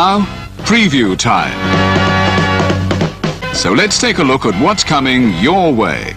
Now, preview time. So let's take a look at what's coming your way.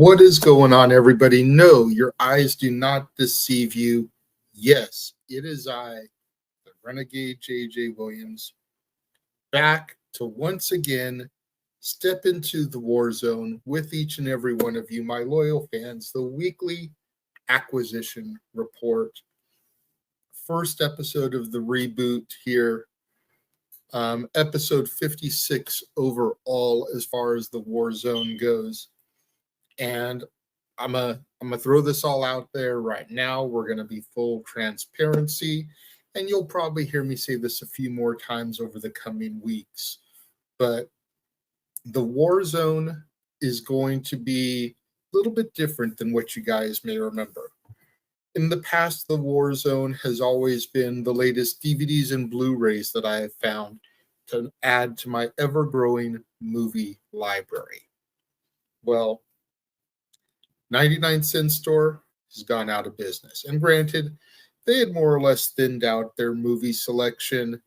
What is going on, everybody? No, your eyes do not deceive you. Yes, it is I, the Renegade J.J. Williams, back to once again step into the war zone with each and every one of you, my loyal fans, the weekly acquisition report. First episode of the reboot here. Episode 56 overall as far as the war zone goes. And I'm gonna throw this all out there right now. We're gonna be full transparency, and you'll probably hear me say this a few more times over the coming weeks. But the war zone is going to be a little bit different than what you guys may remember. In the past, the war zone has always been the latest DVDs and Blu-rays that I have found to add to my ever-growing movie library. Well, 99-cent store has gone out of business. And granted, they had more or less thinned out their movie selection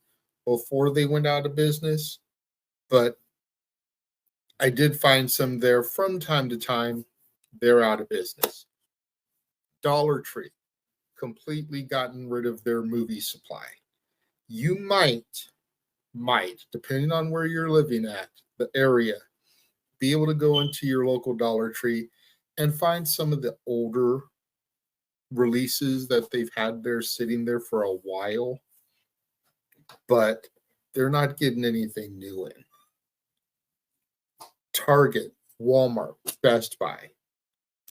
before they went out of business, but I did find some there from time to time. They're out of business. Dollar Tree completely gotten rid of their movie supply. You might, depending on where you're living at, the area, be able to go into your local Dollar Tree and find some of the older releases that they've had there sitting there for a while, but they're not getting anything new in. Target, Walmart, Best Buy.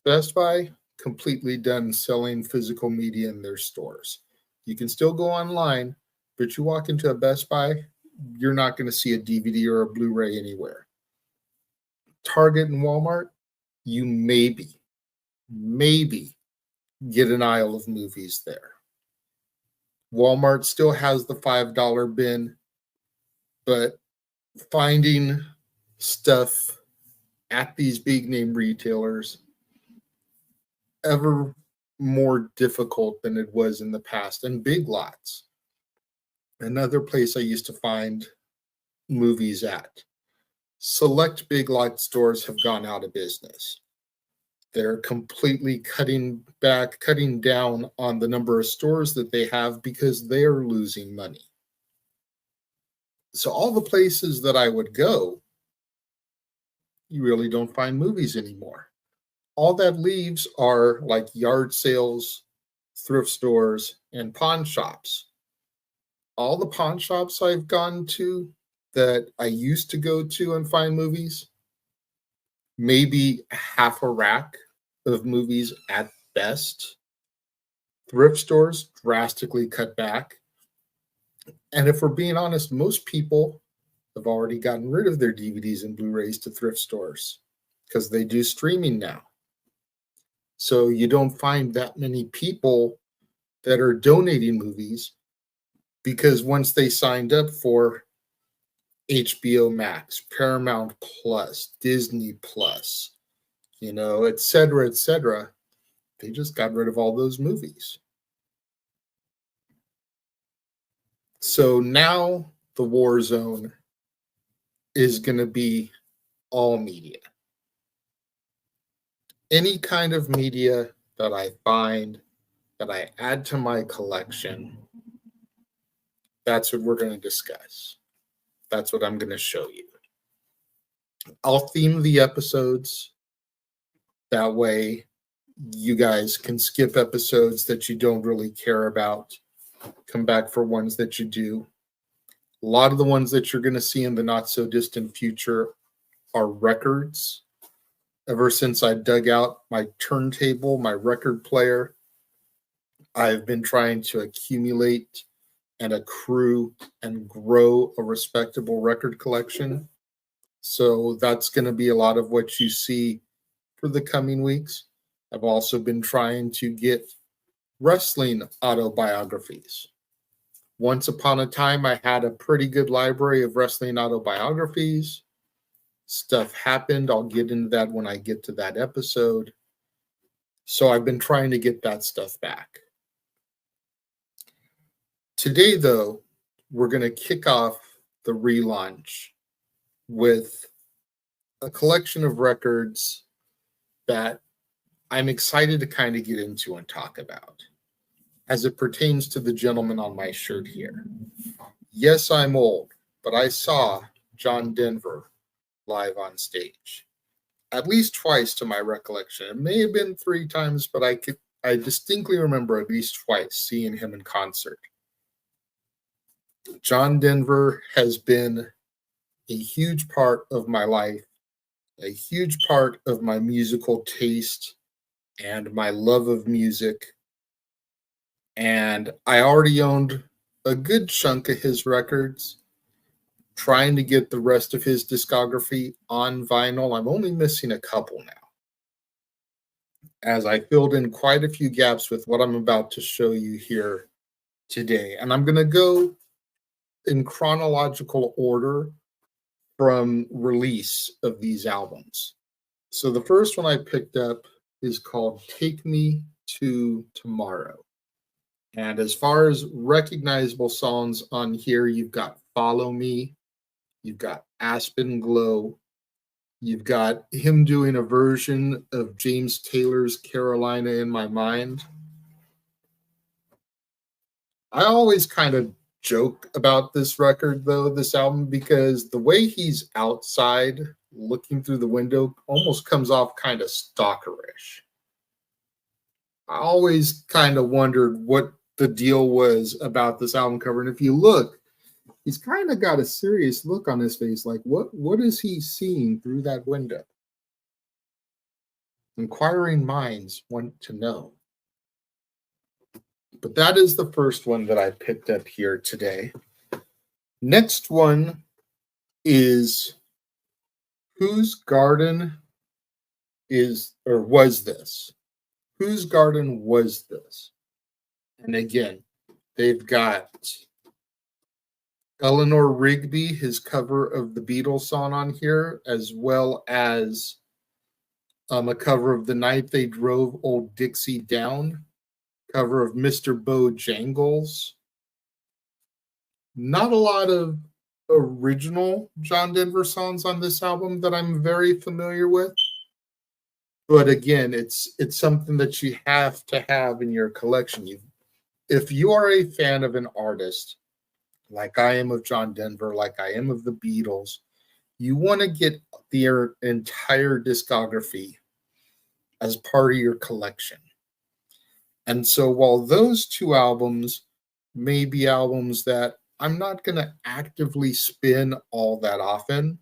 Best Buy completely done selling physical media in their stores. You can still go online, but you walk into a Best Buy, you're not going to see a DVD or a Blu-ray anywhere. Target and Walmart, you maybe get an aisle of movies there. Walmart still has the $5 bin, but finding stuff at these big name retailers ever more difficult than it was in the past. And Big Lots, another place I used to find movies at. Select Big Lot stores have gone out of business. They're completely cutting down on the number of stores that they have because they're losing money. So all the places that I would go, you really don't find movies anymore. All that leaves are like yard sales, thrift stores, and pawn shops. All the pawn shops I've gone to that I used to go to and find movies, maybe half a rack of movies at best. Thrift stores drastically cut back. And if we're being honest, most people have already gotten rid of their DVDs and Blu-rays to thrift stores because they do streaming now. So you don't find that many people that are donating movies because once they signed up for HBO Max, Paramount Plus, Disney Plus, et cetera, they just got rid of all those movies. So now the war zone is going to be all media. Any kind of media that I find, that I add to my collection, that's what we're going to discuss. That's what I'm going to show you. I'll theme the episodes. That way, you guys can skip episodes that you don't really care about. Come back for ones that you do. A lot of the ones that you're going to see in the not so distant future are records. Ever since I dug out my turntable, my record player, I've been trying to accumulate and accrue and grow a respectable record collection. So that's going to be a lot of what you see for the coming weeks. I've also been trying to get wrestling autobiographies. Once upon a time, I had a pretty good library of wrestling autobiographies. Stuff happened. I'll get into that when I get to that episode. So I've been trying to get that stuff back. Today, though, we're going to kick off the relaunch with a collection of records that I'm excited to kind of get into and talk about as it pertains to the gentleman on my shirt here. Yes, I'm old, but I saw John Denver live on stage at least twice to my recollection. It may have been 3 times, but I distinctly remember at least twice seeing him in concert. John Denver has been a huge part of my life, a huge part of my musical taste and my love of music. And I already owned a good chunk of his records, trying to get the rest of his discography on vinyl. I'm only missing a couple now, as I filled in quite a few gaps with what I'm about to show you here today. And I'm going to go in chronological order from release of these albums. So the first one I picked up is called Take Me to Tomorrow. And as far as recognizable songs on here, you've got Follow Me, you've got Aspen Glow, you've got him doing a version of James Taylor's Carolina in My Mind. I always kind of joke about this record, though, this album, because the way he's outside looking through the window almost comes off kind of stalkerish. I always kind of wondered what the deal was about this album cover. And if you look, he's kind of got a serious look on his face. Like, what is he seeing through that window? Inquiring minds want to know. But that is the first one that I picked up here today. Next one is Whose Garden is, or was this? Whose Garden was this? And again, they've got Eleanor Rigby, his cover of the Beatles song on here, as well as a cover of The Night They Drove Old Dixie Down, cover of Mr. Bojangles. Not a lot of original John Denver songs on this album that I'm very familiar with. But again, it's something that you have to have in your collection. If you are a fan of an artist, like I am of John Denver, like I am of the Beatles, you want to get their entire discography as part of your collection. And so while those two albums may be albums that I'm not going to actively spin all that often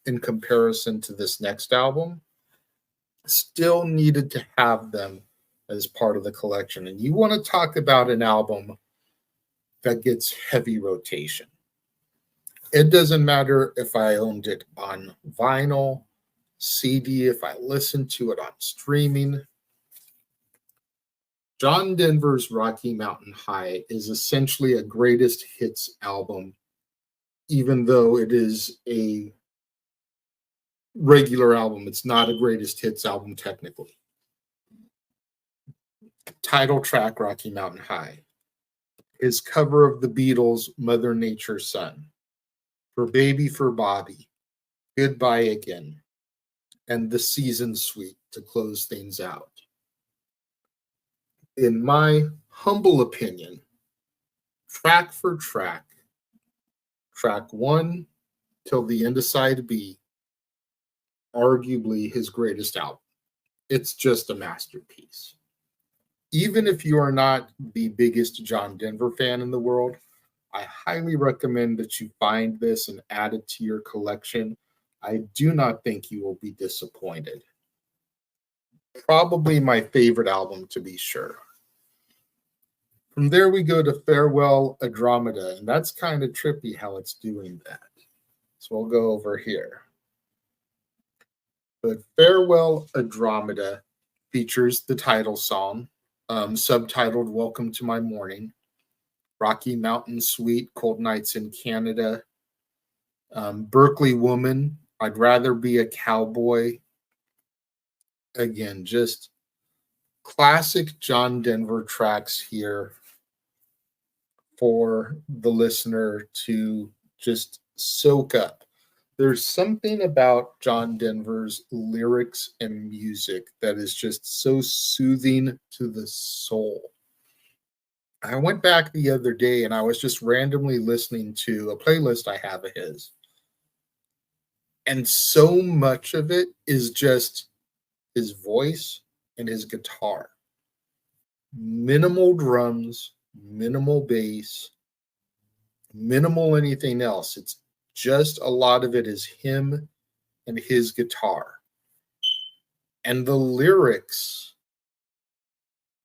in comparison to this next album, still needed to have them as part of the collection. And you want to talk about an album that gets heavy rotation. It doesn't matter if I owned it on vinyl, CD, if I listened to it on streaming. John Denver's Rocky Mountain High is essentially a greatest hits album, even though it is a regular album. It's not a greatest hits album technically. Title track, Rocky Mountain High. His cover of the Beatles' Mother Nature's Son. For Baby for Bobby. Goodbye Again. And The Season Suite to close things out. In my humble opinion, track for track, track 1 till the end of side B, arguably his greatest album. It's just a masterpiece. Even if you are not the biggest John Denver fan in the world, I highly recommend that you find this and add it to your collection. I do not think you will be disappointed. Probably my favorite album, to be sure. From there, we go to Farewell Andromeda, and that's kind of trippy how it's doing that. So we'll go over here. But Farewell Andromeda features the title song, subtitled Welcome to My Morning, Rocky Mountain Suite, Cold Nights in Canada, Berkeley Woman, I'd Rather Be a Cowboy. Again, just classic John Denver tracks here for the listener to just soak up. There's something about John Denver's lyrics and music that is just so soothing to the soul. I went back the other day and I was just randomly listening to a playlist I have of his. And so much of it is just his voice and his guitar. Minimal drums, minimal bass, Minimal anything else. It's just a lot of it is him and his guitar. And the lyrics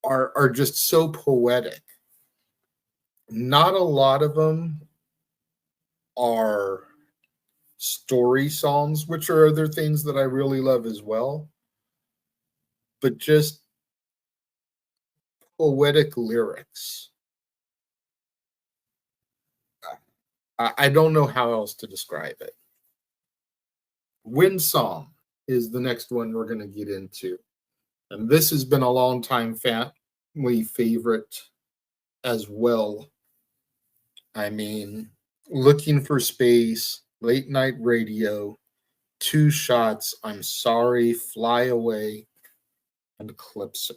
are just so poetic. Not a lot of them are story songs, which are other things that I really love as well, but just poetic lyrics. I don't know how else to describe it. Wind Song is the next one we're going to get into. And this has been a long time family favorite as well. I mean, Looking for Space, Late Night Radio, Two Shots, I'm Sorry, Fly Away, and Calypso.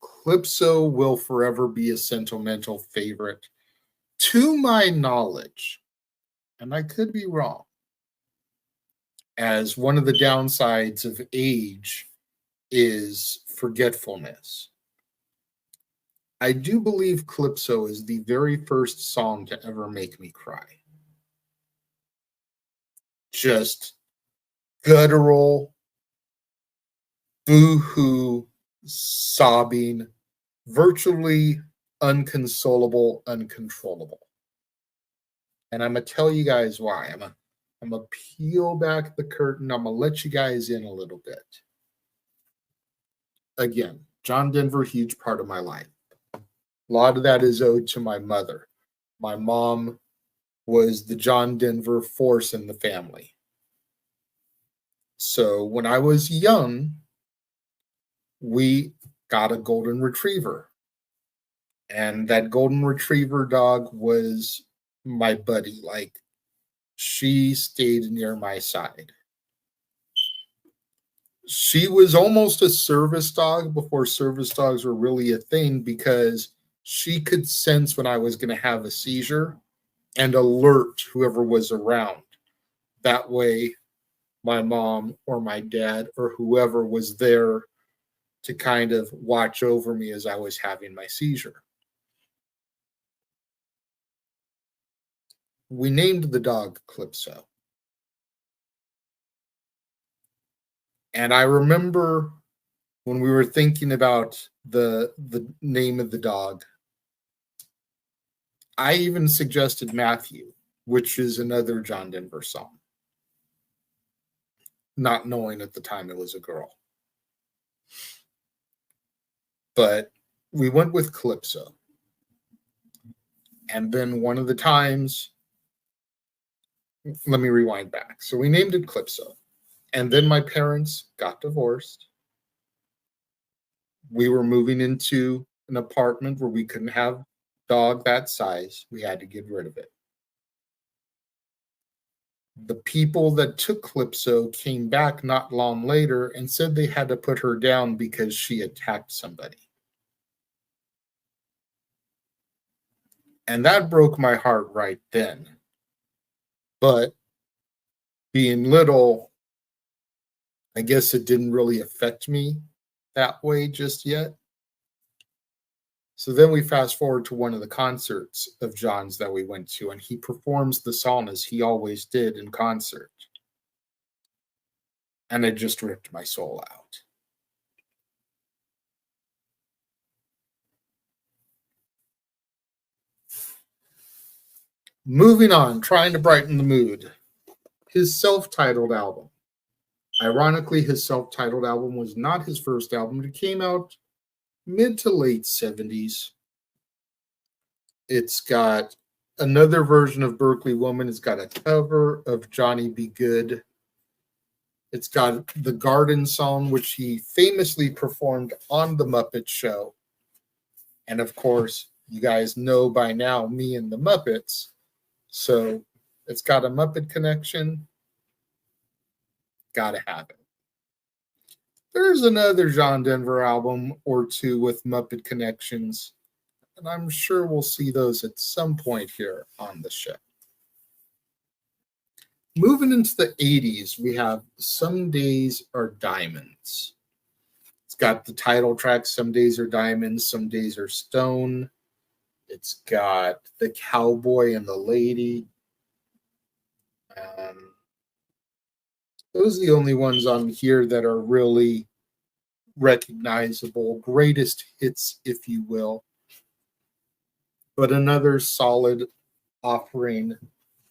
Calypso will forever be a sentimental favorite to my knowledge, and I could be wrong, as one of the downsides of age is forgetfulness. I do believe Calypso is the very first song to ever make me cry. Just guttural, boo-hoo, sobbing, virtually unconsolable, uncontrollable. And I'm going to tell you guys why. I'm going to peel back the curtain. I'm going to let you guys in a little bit. Again, John Denver, huge part of my life. A lot of that is owed to my mother. My mom was the John Denver force in the family. So when I was young, we got a golden retriever. And that golden retriever dog was my buddy. Like, she stayed near my side. She was almost a service dog before service dogs were really a thing, because she could sense when I was going to have a seizure and alert whoever was around. That way, my mom or my dad or whoever was there to kind of watch over me as I was having my seizure. We named the dog Calypso. And I remember when we were thinking about the name of the dog, I even suggested Matthew, which is another John Denver song, not knowing at the time it was a girl. But we went with Calypso. And then one of the times, let me rewind back. So we named it Calypso. And then my parents got divorced. We were moving into an apartment where we couldn't have a dog that size. We had to get rid of it. The people that took Calypso came back not long later and said they had to put her down because she attacked somebody. And that broke my heart right then. But being little, I guess it didn't really affect me that way just yet. So then we fast forward to one of the concerts of John's that we went to, and he performs the song as he always did in concert. And it just ripped my soul out. Moving on, trying to brighten the mood. His self-titled album. Ironically, his self-titled album was not his first album. It came out mid to late 70s. It's got another version of Berkeley Woman. It's got a cover of Johnny Be Good. It's got the Garden song, which he famously performed on The Muppet Show. And of course, you guys know by now me and the Muppets. So it's got a Muppet connection. Gotta have it. There's another John Denver album or two with Muppet connections, and I'm sure we'll see those at some point here on the show. Moving into the 80s, we have Some Days Are Diamonds. It's got the title track, Some Days Are Diamonds, Some Days Are Stone. It's got the cowboy and the lady. Those are the only ones on here that are really recognizable, greatest hits, if you will. But another solid offering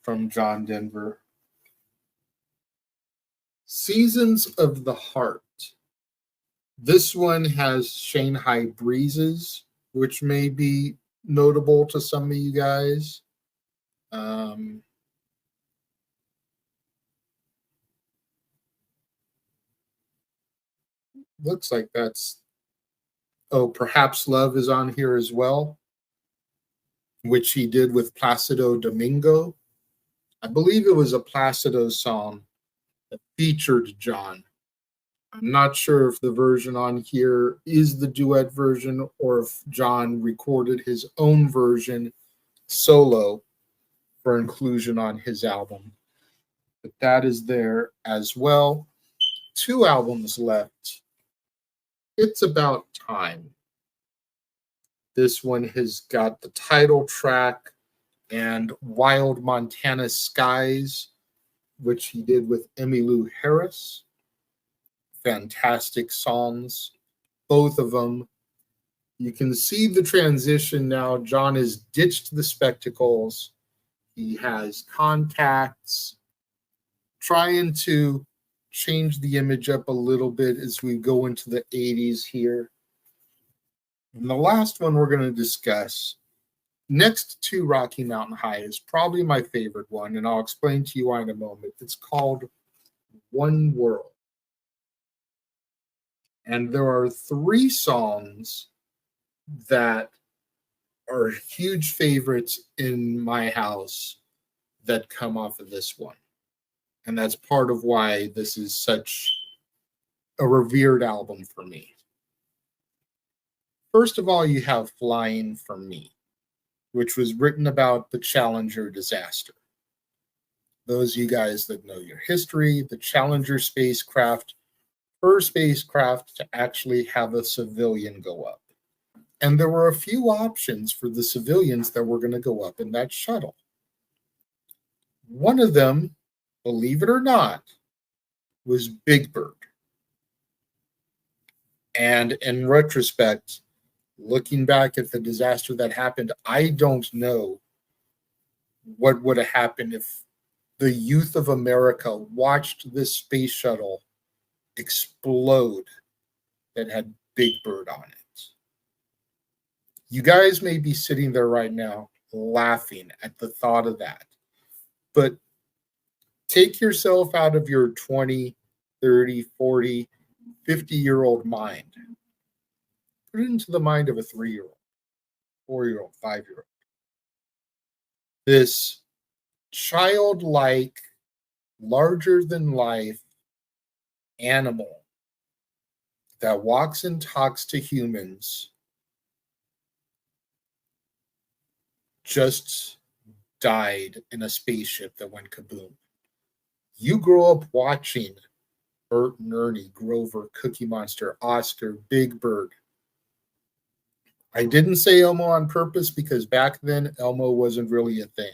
from John Denver. Seasons of the Heart. This one has Shanghai Breezes, which may be notable to some of you guys. Looks like that's, oh, Perhaps Love is on here as well, which he did with Placido Domingo. I believe it was a Placido song that featured John. I'm not sure if the version on here is the duet version or if John recorded his own version solo for inclusion on his album. But that is there as well. 2 albums left. It's About Time. This one has got the title track and Wild Montana Skies, which he did with Emmylou Harris. Fantastic songs, both of them. You can see the transition now. John has ditched the spectacles. He has contacts, trying to change the image up a little bit as we go into the 80s here. And the last one we're going to discuss, next to Rocky Mountain High, is probably my favorite one, and I'll explain to you why in a moment. It's called One World. And there are 3 songs that are huge favorites in my house that come off of this one. And that's part of why this is such a revered album for me. First of all, you have Flying for Me, which was written about the Challenger disaster. Those of you guys that know your history, the Challenger spacecraft, first spacecraft to actually have a civilian go up. And there were a few options for the civilians that were going to go up in that shuttle. One of them, believe it or not, was Big Bird. And in retrospect, looking back at the disaster that happened, I don't know what would have happened if the youth of America watched this space shuttle explode that had Big Bird on it. You guys may be sitting there right now laughing at the thought of that. But take yourself out of your 20, 30, 40, 50-year-old mind. Put it into the mind of a 3-year-old, 4-year-old, 5-year-old. This childlike, larger-than-life animal that walks and talks to humans just died in a spaceship that went kaboom. You grow up watching Bert and Ernie, Grover, Cookie Monster, Oscar, Big Bird. I didn't say Elmo on purpose because back then Elmo wasn't really a thing.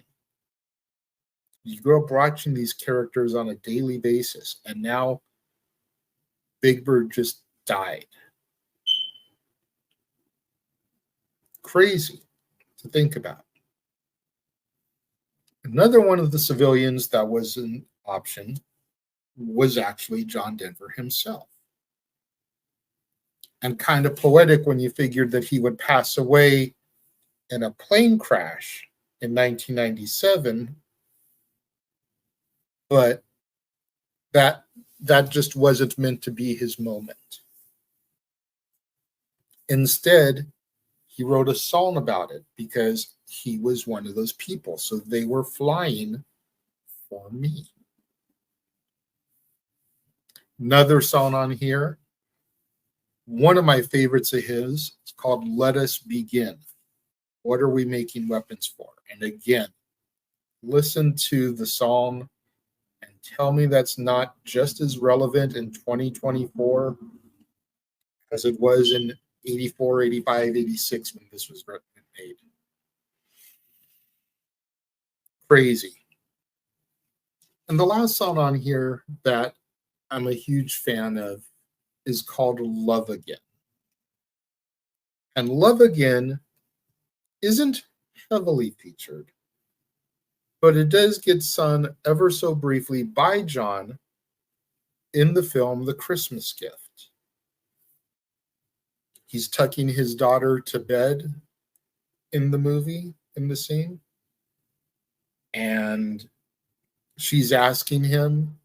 You grow up watching these characters on a daily basis, and now Big Bird just died. Crazy to think about. Another one of the civilians that was an option was actually John Denver himself. And kind of poetic when you figured that he would pass away in a plane crash in 1997. But that just wasn't meant to be his moment. Instead, he wrote a song about it because he was one of those people. So they were flying for me. Another song on here, one of my favorites of his, it's called Let Us Begin. What are we making weapons for? And again, listen to the song and tell me that's not just as relevant in 2024 as it was in 84, 85, 86 when this was written and made. Crazy. And the last song on here that I'm a huge fan of is called Love Again. And Love Again isn't heavily featured, but it does get sung ever so briefly by John in the film The Christmas Gift. He's tucking his daughter to bed in the movie, in the scene, and she's asking him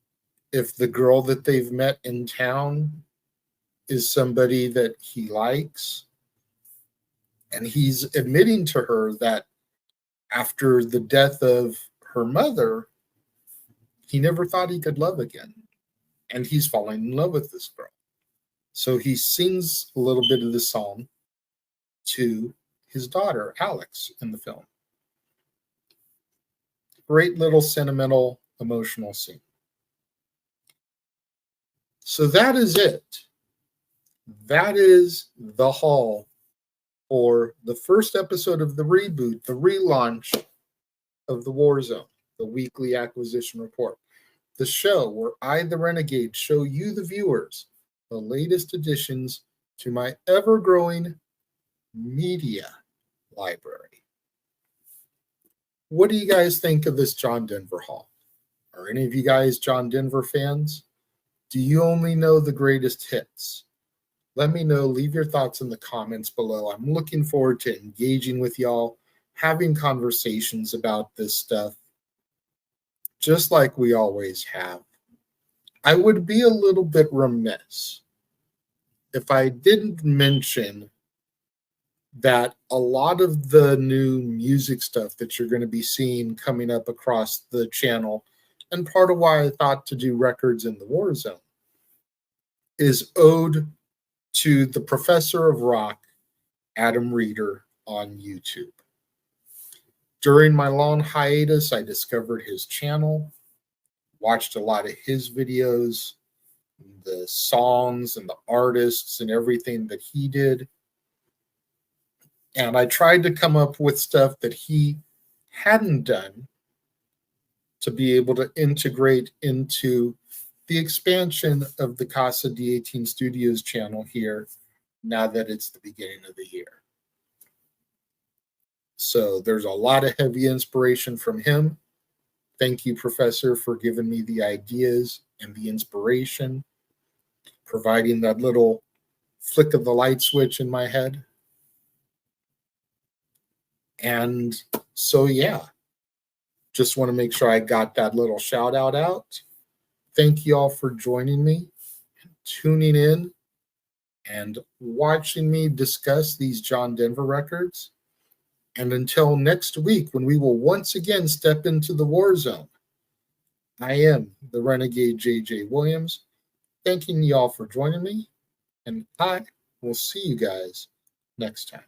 if the girl that they've met in town is somebody that he likes. And he's admitting to her that after the death of her mother, he never thought he could love again. And he's falling in love with this girl. So he sings a little bit of the song to his daughter, Alex, in the film. Great little sentimental, emotional scene. So that is it. That is the haul for the first episode of the reboot, the relaunch of the Warzone, the weekly acquisition report. The show where I, the Renegade, show you, the viewers, the latest additions to my ever-growing media library. What do you guys think of this John Denver haul? Are any of you guys John Denver fans? Do you only know the greatest hits? Let me know. Leave your thoughts in the comments below. I'm looking forward to engaging with y'all, having conversations about this stuff, just like we always have. I would be a little bit remiss if I didn't mention that a lot of the new music stuff that you're going to be seeing coming up across the channel, and part of why I thought to do records in the Warzone, is owed to the Professor of Rock, Adam Reeder, on YouTube. During my long hiatus, I discovered his channel, watched a lot of his videos, the songs and the artists and everything that he did. And I tried to come up with stuff that he hadn't done to be able to integrate into the expansion of the Casa D18 Studios channel here, now that it's the beginning of the year. So there's a lot of heavy inspiration from him. Thank you, Professor, for giving me the ideas and the inspiration, providing that little flick of the light switch in my head. And so, yeah, just want to make sure I got that little shout out. Thank you all for joining me, tuning in, and watching me discuss these John Denver records. And until next week, when we will once again step into the Warzone, I am the Renegade JJ Williams, thanking you all for joining me, and I will see you guys next time.